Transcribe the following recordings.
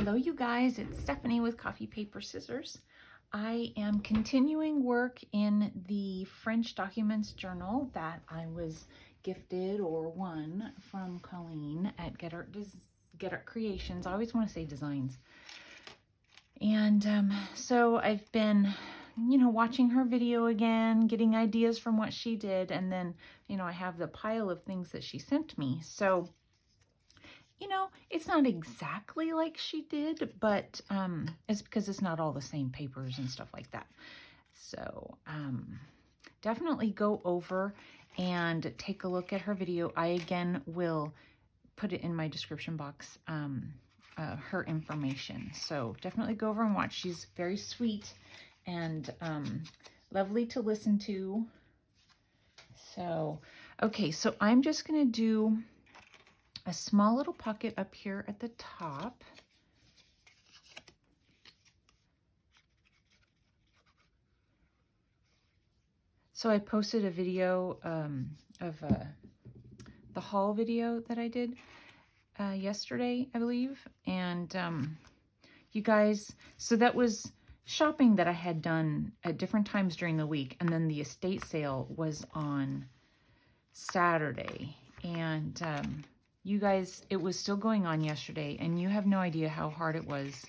Hello you guys, it's Stephanie with Coffee, Paper, Scissors. I am continuing work in the French documents journal that I was gifted or won from Colleen at GedArtCreations. I always want to say designs. And so I've been, watching her video again, getting ideas from what she did. And then, I have the pile of things that she sent me. So it's not exactly like she did, but it's because it's not all the same papers and stuff like that. So definitely go over and take a look at her video. I, again, will put it in my description box, her information. So definitely go over and watch. She's very sweet and lovely to listen to. So, okay, so I'm just going to do a small little pocket up here at the top. So I posted a video of the haul video that I did yesterday, I believe. And you guys, so that was shopping that I had done at different times during the week. And then the estate sale was on Saturday. And you guys, it was still going on yesterday, and you have no idea how hard it was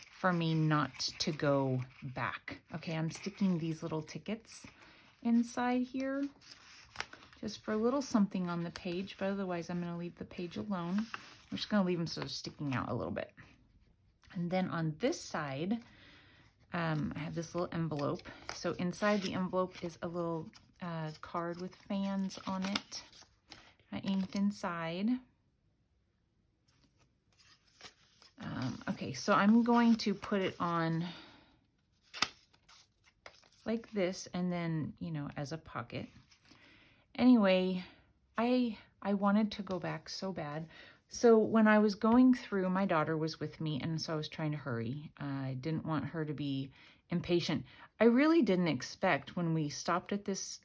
for me not to go back. Okay, I'm sticking these little tickets inside here just for a little something on the page, but otherwise I'm going to leave the page alone. I'm just going to leave them sort of sticking out a little bit. And then on this side, I have this little envelope. So inside the envelope is a little card with fans on it. I inked inside. Okay, so I'm going to put it on like this, and then, as a pocket. Anyway, I wanted to go back so bad. So when I was going through, my daughter was with me, and so I was trying to hurry. I didn't want her to be impatient. I really didn't expect, when we stopped at this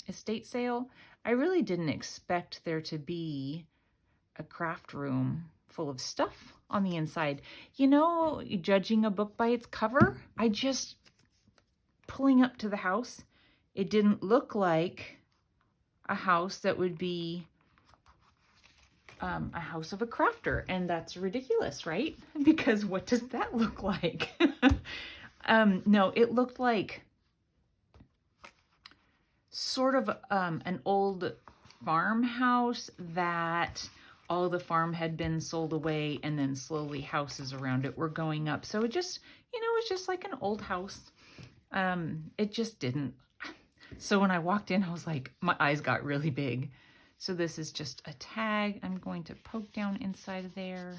estate sale, I really didn't expect there to be a craft room full of stuff on the inside. Judging a book by its cover, pulling up to the house, it didn't look like a house that would be a house of a crafter. And that's ridiculous, right? Because what does that look like? No, it looked like sort of an old farmhouse that all the farm had been sold away, and then slowly houses around it were going up. So it just, it's just like an old house. It just didn't. So when I walked in, I was like, my eyes got really big. So this is just a tag. I'm going to poke down inside of there.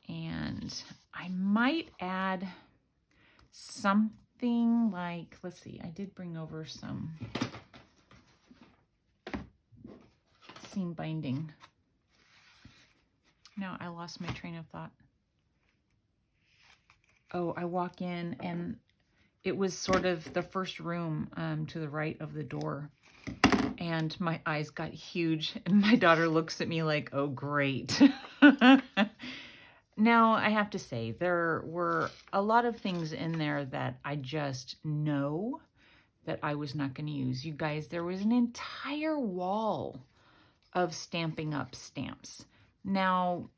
And I might add something like, let's see, I did bring over some seam binding. No, I lost my train of thought. Oh, I walk in, and it was sort of the first room to the right of the door. And my eyes got huge, and my daughter looks at me like, oh, great. Now, I have to say, there were a lot of things in there that I just know that I was not going to use. You guys, there was an entire wall of Stampin' Up! Stamps. Now,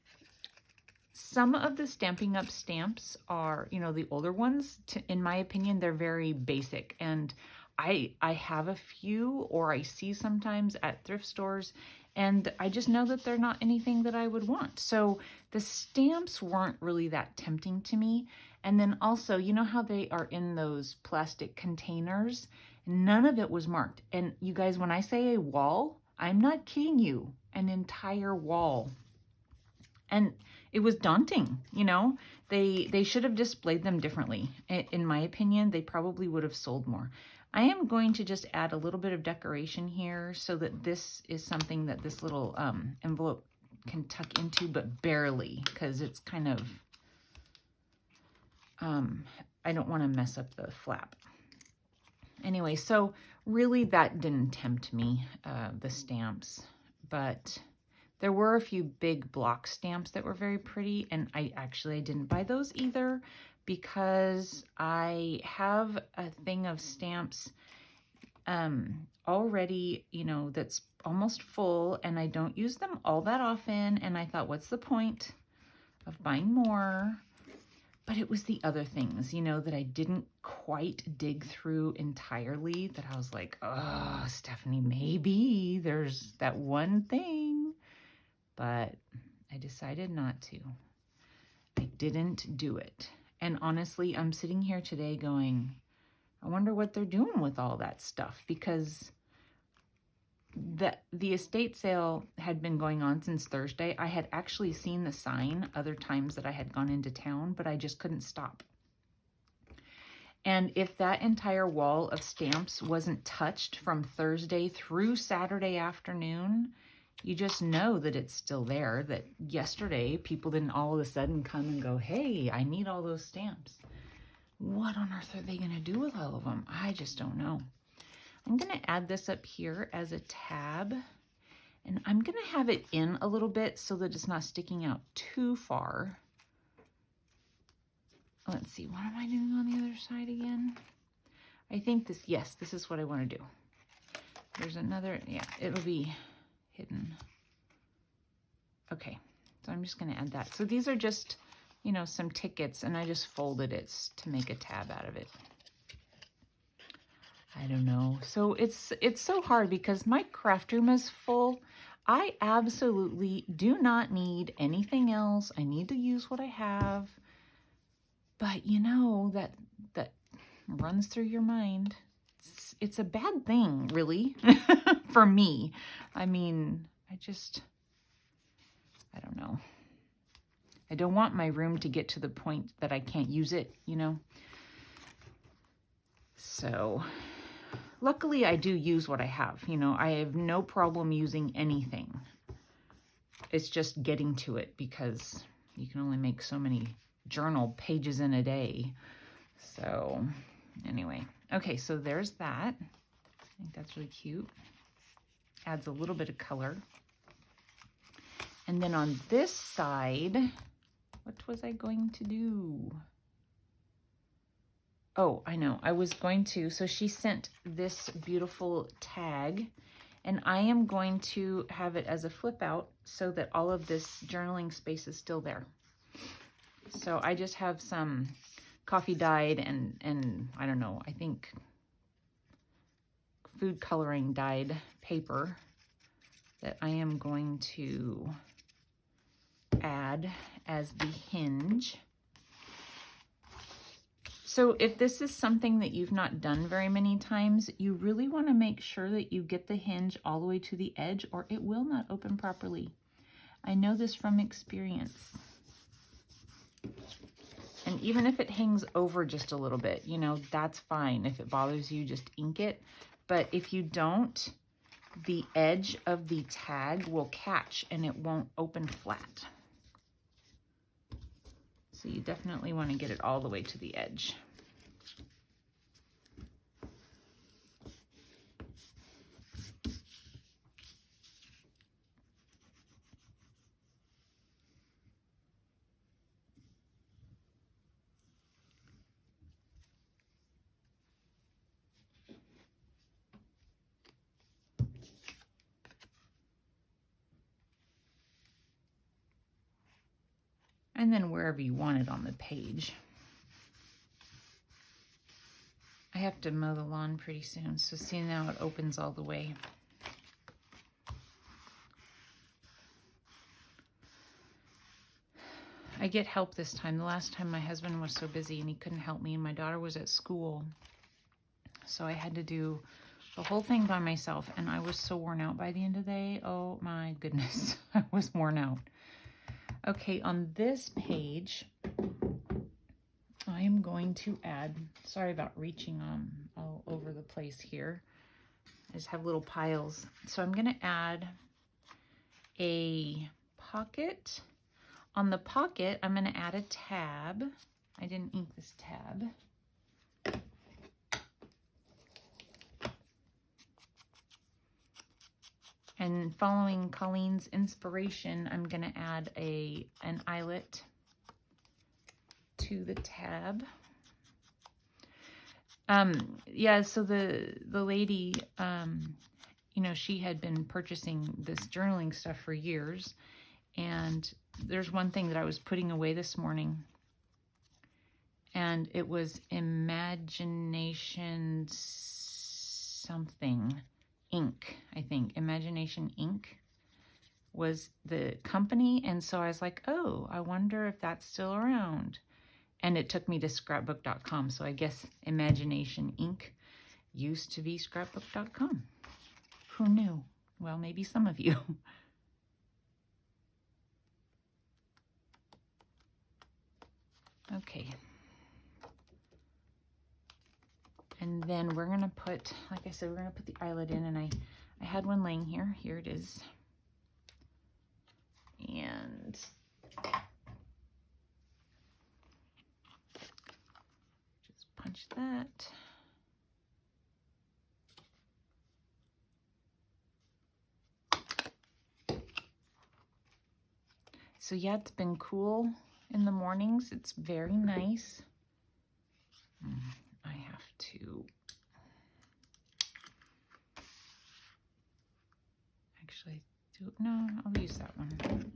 some of the Stampin' Up! Stamps are, the older ones, in my opinion, they're very basic. And I have a few, or I see sometimes at thrift stores, and I just know that they're not anything that I would want. So the stamps weren't really that tempting to me. And then also, how they are in those plastic containers? None of it was marked. And you guys, when I say a wall, I'm not kidding you, an entire wall. And it was daunting, They should have displayed them differently. In my opinion, they probably would have sold more. I am going to just add a little bit of decoration here so that this is something that this little envelope can tuck into, but barely, because it's kind of, I don't want to mess up the flap. Anyway, so really that didn't tempt me, the stamps, but There were a few big block stamps that were very pretty, and I didn't buy those either because I have a thing of stamps already, you know, that's almost full, and I don't use them all that often, and I thought, what's the point of buying more? But it was the other things, you know, that I didn't quite dig through entirely, that I was like, oh, Stephanie, maybe there's that one thing. But I decided not to. I didn't do it. And honestly, I'm sitting here today going, I wonder what they're doing with all that stuff, because the estate sale had been going on since Thursday. I had actually seen the sign other times that I had gone into town, but I just couldn't stop. And if that entire wall of stamps wasn't touched from Thursday through Saturday afternoon, you just know that it's still there, that yesterday people didn't all of a sudden come and go, hey, I need all those stamps. What on earth are they going to do with all of them? I just don't know. I'm going to add this up here as a tab, and I'm going to have it in a little bit so that it's not sticking out too far. Let's see, what am I doing on the other side again? I think this, yes, this is what I want to do. There's another, yeah, it'll be hidden. Okay, so I'm just going to add that. So these are just, you know, some tickets, and I just folded it to make a tab out of it. I don't know. So it's so hard because my craft room is full. I absolutely do not need anything else. I need to use what I have. But you know, that runs through your mind. It's a bad thing, really, for me. I mean, I don't know. I don't want my room to get to the point that I can't use it, you know? So luckily I do use what I have, you know? I have no problem using anything. It's just getting to it because you can only make so many journal pages in a day. So anyway, okay, so there's that. I think that's really cute. Adds a little bit of color. And then on this side, what was I going to do? Oh, I know. I was going to, so she sent this beautiful tag, and I am going to have it as a flip out so that all of this journaling space is still there. So I just have some coffee dyed and I don't know, I think food coloring dyed paper that I am going to add as the hinge. So if this is something that you've not done very many times, you really want to make sure that you get the hinge all the way to the edge or it will not open properly. I know this from experience. And even if it hangs over just a little bit, you know, that's fine. If it bothers you, just ink it. But if you don't, the edge of the tag will catch and it won't open flat. So you definitely want to get it all the way to the edge. And then wherever you want it on the page. I have to mow the lawn pretty soon, so see now it opens all the way. I get help this time. The last time my husband was so busy and he couldn't help me and my daughter was at school. So I had to do the whole thing by myself and I was so worn out by the end of the day. Oh my goodness, I was worn out. Okay, on this page, I am going to add, sorry about reaching on all over the place here. I just have little piles. So I'm gonna add a pocket. On the pocket, I'm gonna add a tab. I didn't ink this tab. And following Colleen's inspiration, I'm going to add an eyelet to the tab. Yeah, so the lady, you know, she had been purchasing this journaling stuff for years. And there's one thing that I was putting away this morning. And it was Imagination something Inc., I think. Imagination Inc. was the company. And so I was like, oh, I wonder if that's still around. And it took me to scrapbook.com. So I guess Imagination Inc. used to be scrapbook.com. Who knew? Well, maybe some of you. Okay. And then we're going to put, like I said, we're going to put the eyelet in. And I had one laying here. Here it is. And just punch that. So yeah, it's been cool in the mornings. It's very nice. I have to actually do, no, I'll use that one.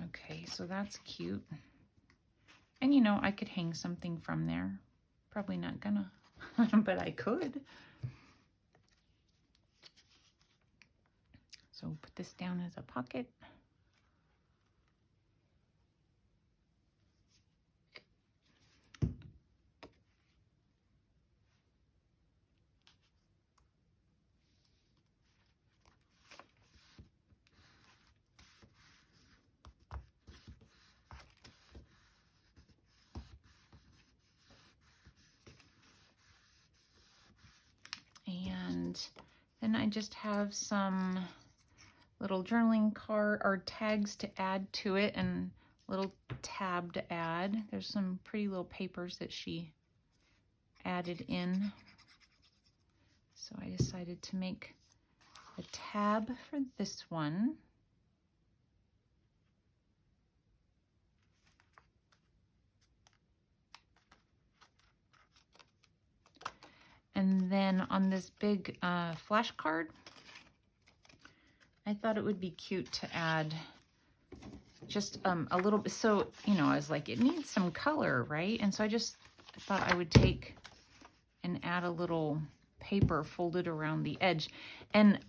Okay, so that's cute. And you know, I could hang something from there. Probably not gonna, but I could. So put this down as a pocket. And then I just have some little journaling card or tags to add to it and little tab to add. There's some pretty little papers that she added in. So I decided to make a tab for this one. And then on this big flashcard, I thought it would be cute to add just a little bit. So, you know, I was like, it needs some color, right? And so I just thought I would take and add a little paper folded around the edge. And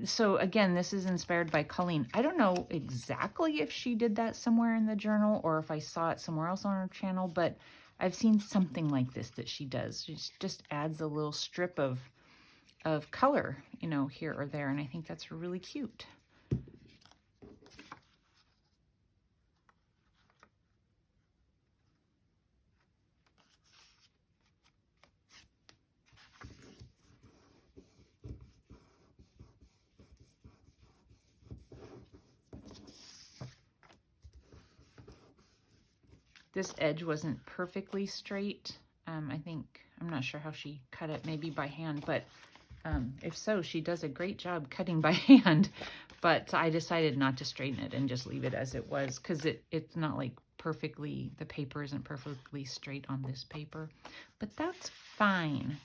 so again, this is inspired by Colleen. I don't know exactly if she did that somewhere in the journal or if I saw it somewhere else on her channel, but I've seen something like this that she does. She just adds a little strip of color, you know, here or there. And I think that's really cute. This edge wasn't perfectly straight. I think, I'm not sure how she cut it, maybe by hand, but if so, she does a great job cutting by hand. But I decided not to straighten it and just leave it as it was, because it's not like perfectly, the paper isn't perfectly straight on this paper, but that's fine.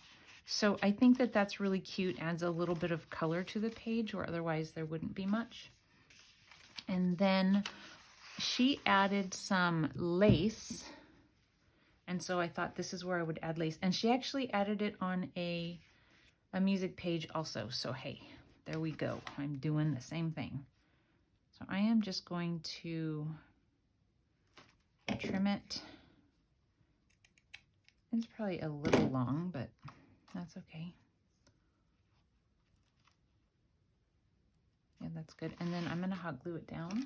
So I think that that's really cute, adds a little bit of color to the page, or otherwise there wouldn't be much. And then she added some lace, and so I thought this is where I would add lace. And she actually added it on a music page also. So hey, there we go. I'm doing the same thing. So I am just going to trim it. It's probably a little long, but that's okay. Yeah, that's good. And then I'm going to hot glue it down.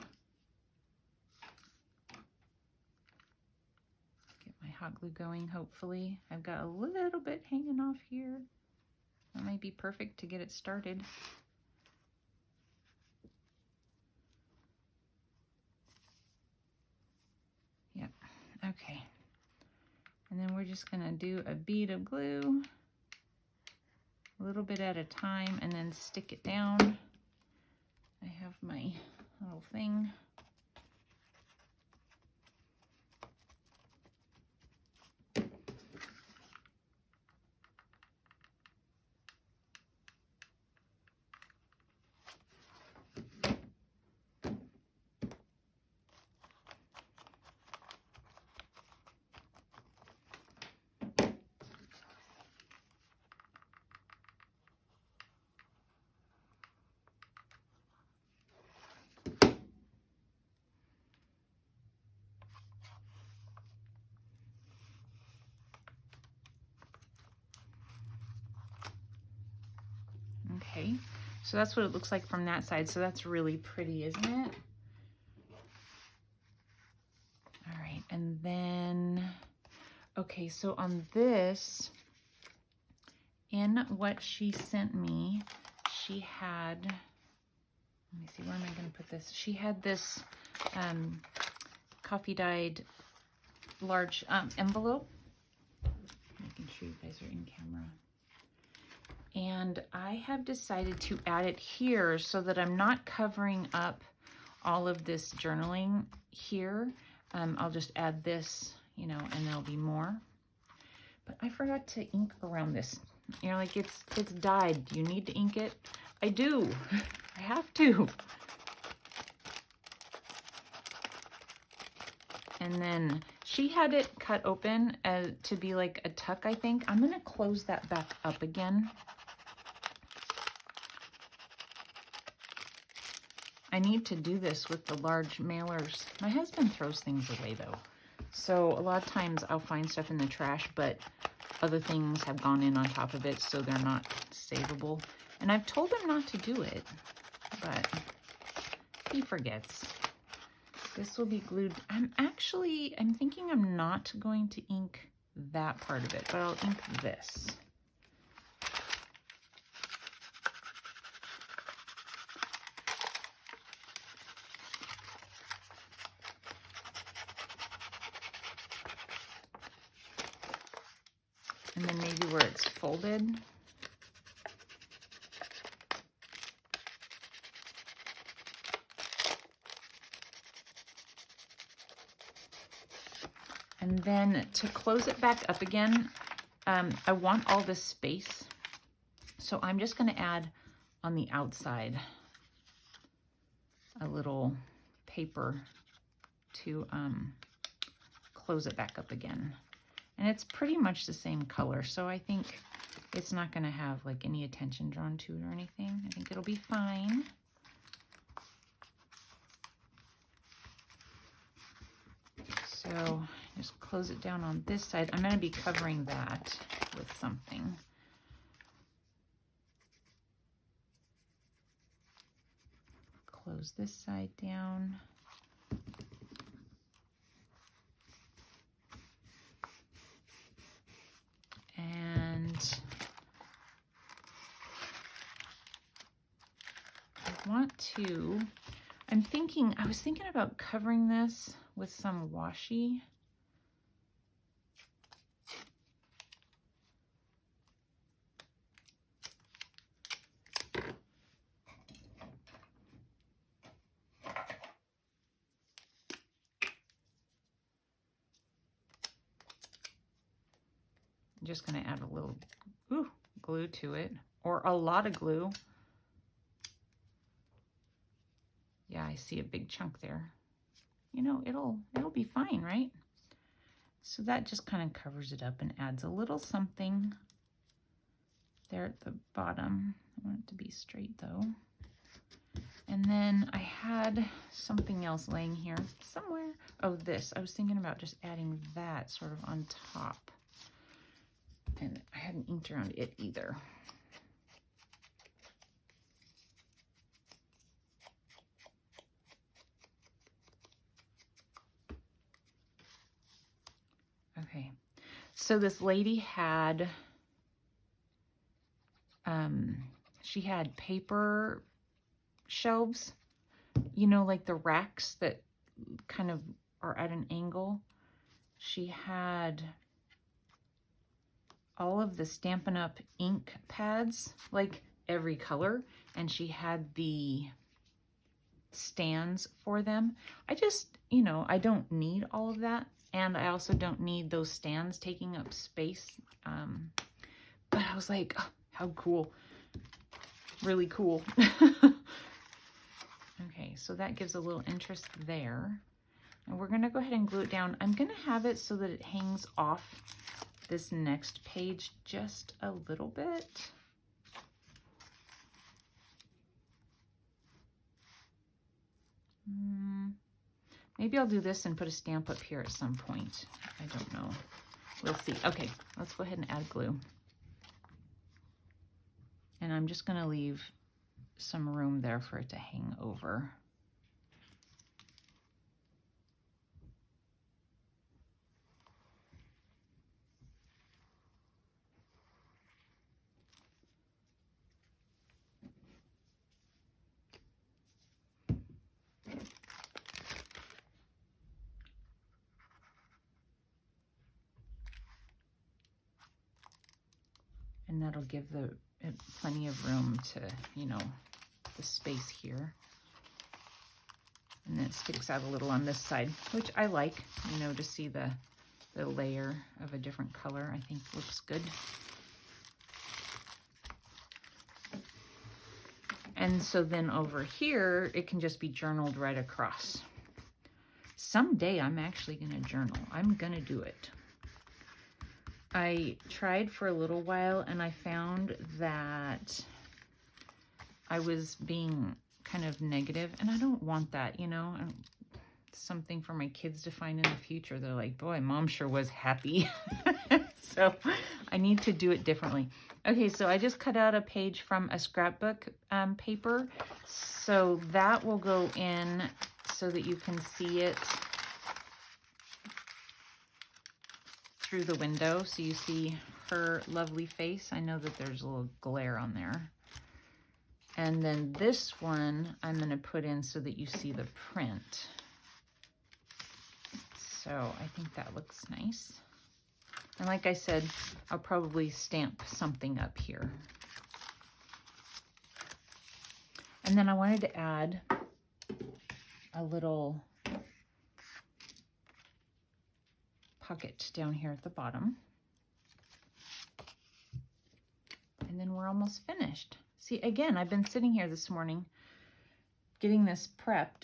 My hot glue going, hopefully. I've got a little bit hanging off here. That might be perfect to get it started. Yep, okay. And then we're just gonna do a bead of glue, a little bit at a time, and then stick it down. I have my little thing. Okay, so that's what it looks like from that side. So that's really pretty, isn't it? All right, and then, okay, so on this, in what she sent me, she had, let me see, where am I gonna put this? She had this coffee dyed large envelope. Making sure you guys are in camera. And I have decided to add it here so that I'm not covering up all of this journaling here. I'll just add this, you know, and there'll be more. But I forgot to ink around this. You know, like it's dyed. Do you need to ink it? I do. I have to. And then she had it cut open to be like a tuck, I think. I'm gonna close that back up again. I need to do this with the large mailers. My husband throws things away though. So a lot of times I'll find stuff in the trash, but other things have gone in on top of it, so they're not savable. And I've told him not to do it, but he forgets. This will be glued. I'm thinking I'm not going to ink that part of it, but I'll ink this. And then maybe where it's folded. And then to close it back up again, I want all this space. So I'm just gonna add on the outside a little paper to close it back up again. And it's pretty much the same color, so I think it's not gonna have like any attention drawn to it or anything. I think it'll be fine. So just close it down on this side. I'm gonna be covering that with something. Close this side down. And I want to, I was thinking about covering this with some washi. I'm just going to add a little glue to it, or a lot of glue. Yeah, I see a big chunk there. You know, it'll be fine, right? So that just kind of covers it up and adds a little something there at the bottom. I want it to be straight though. And then I had something else laying here somewhere. Oh, this. I was thinking about just adding that sort of on top. And I hadn't inked around it either. Okay, so this lady had, she had paper shelves, you know, like the racks that kind of are at an angle. She had all of the Stampin' Up! Ink pads, like every color, and she had the stands for them. I just, you know, I don't need all of that, and I also don't need those stands taking up space. But I was like, oh, how cool. Really cool. Okay, so that gives a little interest there. And we're gonna go ahead and glue it down. I'm gonna have it so that it hangs off this next page just a little bit. Maybe I'll do this and put a stamp up here at some point. I don't know. We'll see. Okay, let's go ahead and add glue. And I'm just gonna leave some room there for it to hang over. And that'll give it plenty of room to, you know, the space here. And then it sticks out a little on this side, which I like, you know, to see the layer of a different color. I think looks good. And so then over here, it can just be journaled right across. Someday I'm actually gonna journal. I'm gonna do it. I tried for a little while and I found that I was being kind of negative, and I don't want that, you know. Something for my kids to find in the future. They're like, boy, mom sure was happy. So I need to do it differently. Okay, so I just cut out a page from a scrapbook paper. So that will go in so that you can see it through the window. So you see her lovely face. I know that there's a little glare on there. And then this one I'm going to put in so that you see the print. So I think that looks nice. And like I said, I'll probably stamp something up here. And then I wanted to add a little pocket down here at the bottom. And then we're almost finished. See, again, I've been sitting here this morning getting this prepped,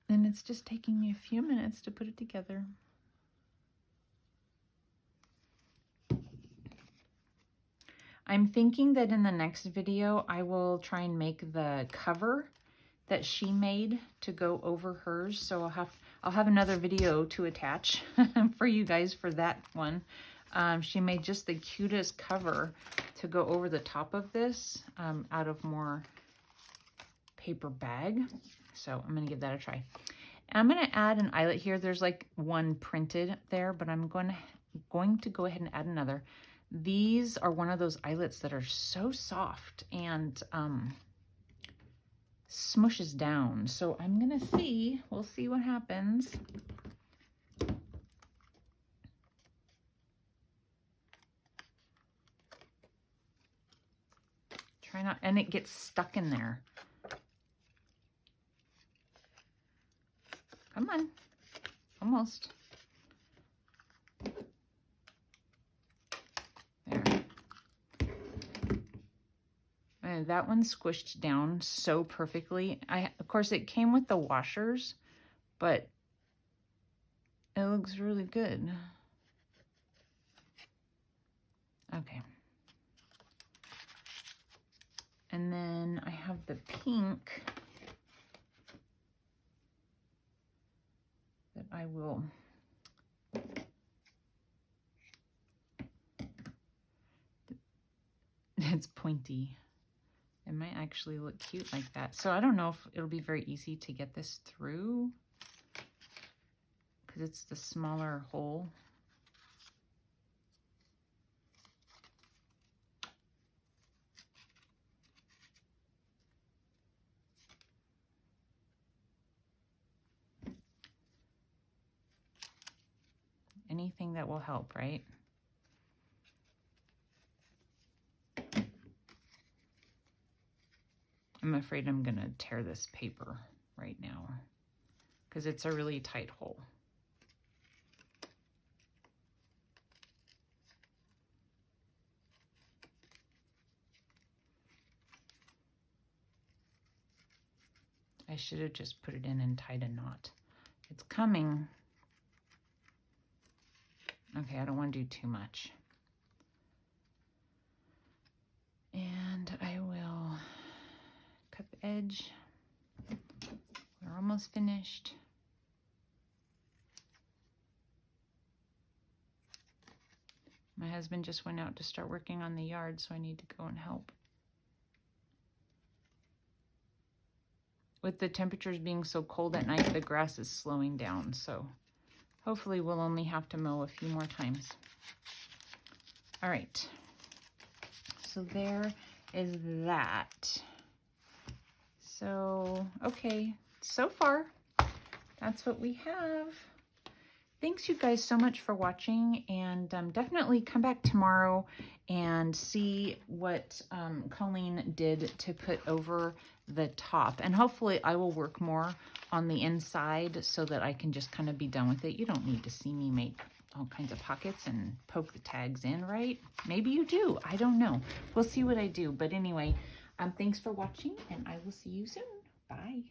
and it's just taking me a few minutes to put it together. I'm thinking that in the next video, I will try and make the cover that she made to go over hers. So I'll have another video to attach for you guys for that one. She made just the cutest cover to go over the top of this out of more paper bag. So I'm gonna give that a try. And I'm gonna add an eyelet here. There's like one printed there, but I'm going to go ahead and add another. These are one of those eyelets that are so soft and smushes down. So I'm gonna see, we'll see what happens. Try not, and it gets stuck in there. Come on, almost. There. And that one squished down so perfectly. Of course, it came with the washers, but it looks really good. Okay. And then I have the pink that I will it's pointy. It might actually look cute like that. So I don't know if it'll be very easy to get this through because it's the smaller hole. Anything that will help, right? I'm afraid I'm gonna tear this paper right now because it's a really tight hole. I should have just put it in and tied a knot. It's coming. Okay, I don't want to do too much. And I will cut the edge. We're almost finished. My husband just went out to start working on the yard, so I need to go and help. With the temperatures being so cold at night, the grass is slowing down, so hopefully we'll only have to mow a few more times. All right, so there is that. So, okay, so far, that's what we have. Thanks you guys so much for watching, and definitely come back tomorrow and see what Colleen did to put over the top. And hopefully I will work more on the inside so that I can just kind of be done with it. You don't need to see me make all kinds of pockets and poke the tags in, right? Maybe you do. I don't know. We'll see what I do. But anyway, thanks for watching, and I will see you soon. Bye.